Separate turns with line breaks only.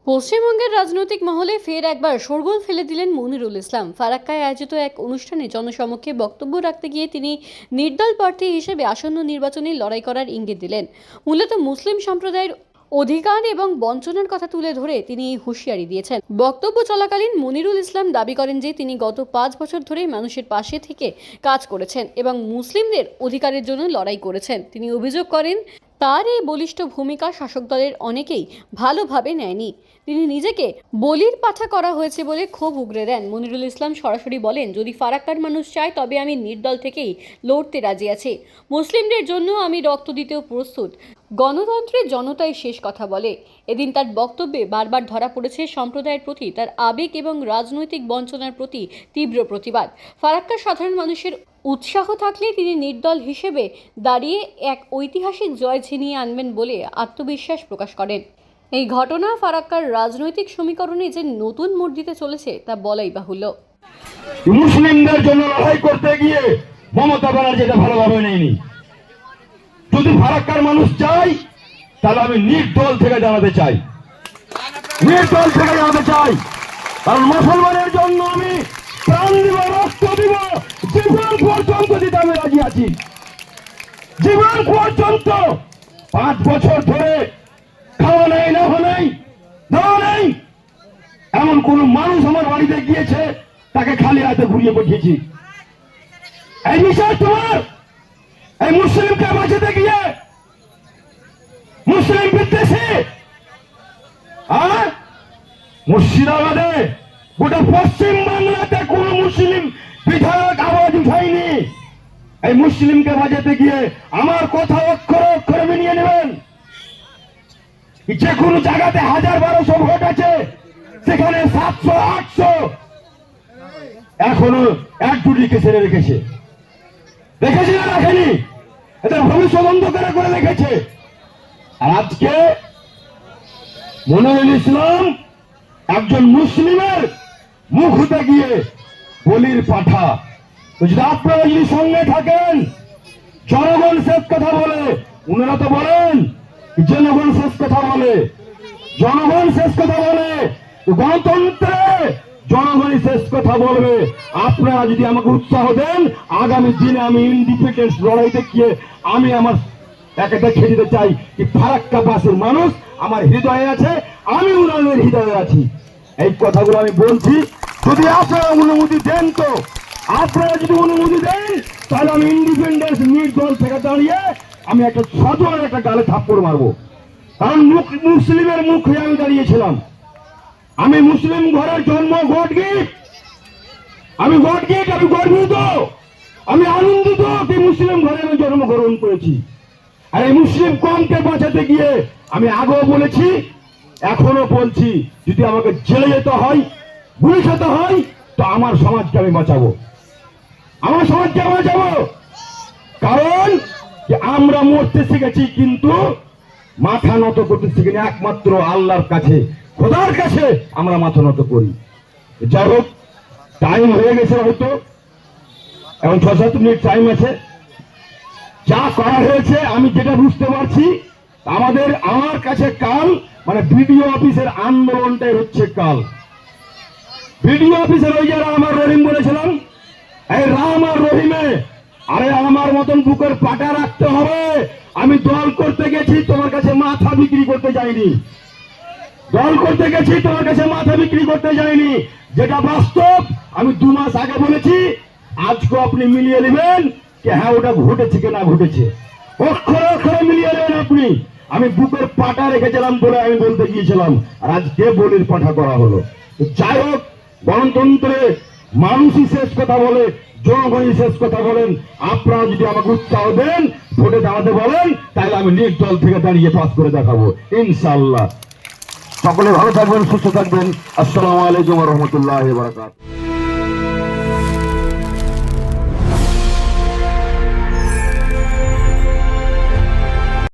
পশ্চিমবঙ্গের রাজনৈতিক মহলে ফের একবার শোরগোল ফেলে দিলেন মনিরুল ইসলাম। ফারাক্কায় আয়োজিত এক অনুষ্ঠানে জনসমক্ষে বক্তব্য রাখতে গিয়ে তিনি নির্দল প্রার্থী হিসেবে আসন্ন নির্বাচনে লড়াই করার ইঙ্গিত দিলেন। মূলত মুসলিম সম্প্রদায়ের অধিকার এবং বঞ্চনার কথা তুলে ধরে তিনি এই হুঁশিয়ারি দিয়েছেন। বক্তব্য চলাকালীন মনিরুল ইসলাম দাবি করেন যে তিনি গত 5 বছর ধরে মানুষের পাশে থেকে কাজ করেছেন এবং মুসলিমদের অধিকারের জন্য লড়াই করেছেন। তিনি অভিযোগ করেন তার এই বলিষ্ঠ ভূমিকা শাসক দলের অনেকেই ভালোভাবে নেয়নি। তিনি নিজেকে বলির পাঠা করা হয়েছে বলে ক্ষোভ উগরে দেন। মনিরুল ইসলাম সরাসরি বলেন, যদি ফারাক্কার মানুষ চায় তবে আমি নির্দল থেকেই লড়তে রাজি আছি। মুসলিমদের জন্য আমি রক্ত দিতেও প্রস্তুত। গণতন্ত্রের জনতাই শেষ কথা বলে। এদিন তার বক্তব্যে বারবার ধরা পড়েছে সম্প্রদায়ের প্রতি তার আবেগ এবং রাজনৈতিক বঞ্চনার প্রতি তীব্র প্রতিবাদ। ফারাক্কার সাধারণ মানুষের উৎসাহ থাকলে তিনি নির্দল হিসেবে দাঁড়িয়ে এক ঐতিহাসিক জয় ছিনিয়ে আনবেন বলে আত্মবিশ্বাস প্রকাশ করেন। এই ঘটনা ফারাক্কার রাজনৈতিক সমীকরণে যে নতুন মোড় দিতে চলেছে তা বলাই বাহুল্য।
মুসলিমদের জন্য লড়াই করতে গিয়ে মমতা ব্যানার্জি এটা ভালোভাবে নেয়নি। যদি ফারাক্কার মানুষ চাই তাহলে আমি নির্দল থেকে জানাতে চাই, নির্দল থেকে জানাতে চাই, কারণ মুসলমানের জন্য আমি প্রাণ দিব, রক্ত দিব, জীবন পর্যন্ত দিতে আমি রাজি আছি। জীবন পর্যন্ত 5 বছর ধরে খাওয়া নেই, নেওয়া নেই, দেওয়া নেই, এমন কোন মানুষ আমার বাড়িতে গিয়েছে তাকে খালি হাতে ঘুরিয়ে পাঠিয়েছি। এই বিষয় তোমার এই মুসলিমকে বাঁচাতে গিয়ে মুসলিম বিদ্বেষী মুর্শিদাবাদে গোটা পশ্চিম বাংলাতে কোন মুসলিম বিধায়ক আওয়াজ উঠায়নি। এই মুসলিমকে বাঁচাতে গিয়ে আমার কথা অক্ষরে অক্ষরে মিলিয়ে নেবেন। যে কোনো জায়গাতে 1000-1200 ভোট আছে, সেখানে 700-800 এখনো একজুটিকে ছেড়ে রেখেছে। দেখেছি না রাখেনি, এদের ভবিষ্যৎ অন্ধকার করে রেখেছে। আর আজকে মনিরুল ইসলাম একজন মুসলিমের মুখ হতে গিয়ে বলির পাঠা। যদি আপনারা যদি সঙ্গে থাকেন, জনগণ শেষ কথা বলে, উনারা তো বলেন জনগণ শেষ কথা বলে, জনগণ শেষ কথা বলে, গণতন্ত্রে জনগণই শেষ কথা বলবে। আপনারা যদি আমাকে উৎসাহ দেন, আগামী দিনে আমি ইন্ডিপেন্ডেন্স লড়াইতে গিয়ে আমি আমার একটা দেখে দিতে চাই কি ফারাক্কাবাসীর মানুষ আমার হৃদয়ে আছে, আমি উনাদের হৃদয়ে আছি। এই কথাগুলো আমি বলছি। যদি আপনারা অনুমতি দেন, তো আপনারা যদি অনুমতি দেন, তাহলে আমি ইন্ডিপেন্ডেন্স নির্দল থেকে দাঁড়িয়ে আমি একটা সজোর একটা গালে থাপ্পড় মারবো। কারণ মুসলিমের মুখ হয়ে আমি দাঁড়িয়েছিলাম। আমি মুসলিম ঘরের জন্ম, গর্বিত, আমি গর্বিত, আমি গর্বিত, আমি আনন্দিত যে মুসলিম ঘরে আমি জন্মগ্রহণ করেছি। আর এই মুসলিম কমকে বাঁচাতে গিয়ে আমি আগেও বলেছি, এখনো বলছি, যদি আমাকে জেলে যেতে হয়, গুলি খেতে হয়, তো আমার সমাজকে আমি বাঁচাবো, আমার সমাজকে বাঁচাবো। কারণ আমরা মরতে শিখেছি, কিন্তু মাথা নত করতে শিখিনি। একমাত্র আল্লাহর কাছে, খোদার কাছে আমরা মাথা নত করি। যাই হোক, টাইম হয়ে গেছে, হয়তো এখন 6-7 মিনিট টাইম আছে। যা করা হয়েছে আমি যেটা বুঝতে পারছি, আমার কাছে কাল মানে বিডিও অফিসের আন্দোলনটাই হচ্ছে কাল। বিডিও অফিসের ওই যে রাম আর রহিম বলেছিলাম, এই রাম আর রহিমে, আরে আমার মতন বুকের পাটা রাখতে হবে। আমি দল করতে গেছি, তোমার কাছে মাথা বিক্রি করতে যাইনি। দল করতে গেছি, তোমার কাছে মাথা বিক্রি করতে যাইনি। যেটা বাস্তব, আমি 2 মাস আগে বলেছি, আজকে আপনি মিলিয়ে নেবেন যে হ্যাঁ ওটা ঘটেছে কিনা ঘটেছে, অক্ষরে অক্ষরে মিলিয়ে নেবেন আপনি। আমি বুকের পাটা রেখেছিলাম বলে আমি বলতে গিয়েছিলাম, আর আজকে বলির পাঠা করা হলো। যাই হোক, গণতন্ত্রে মানুষই শেষ কথা বলে, জনগণই শেষ কথা বলেন। আপনারা যদি আমাকে উৎসাহ দেন, ভোটে দাঁড়াতে বলেন, তাহলে আমি নির্দল থেকে দাঁড়িয়ে পাস করে দেখাবো ইনশাআল্লাহ। সকলে ভালো থাকবেন, সুস্থ থাকবেন। আসসালামু আলাইকুম ওয়া রাহমাতুল্লাহি ওয়া বারাকাতুহু।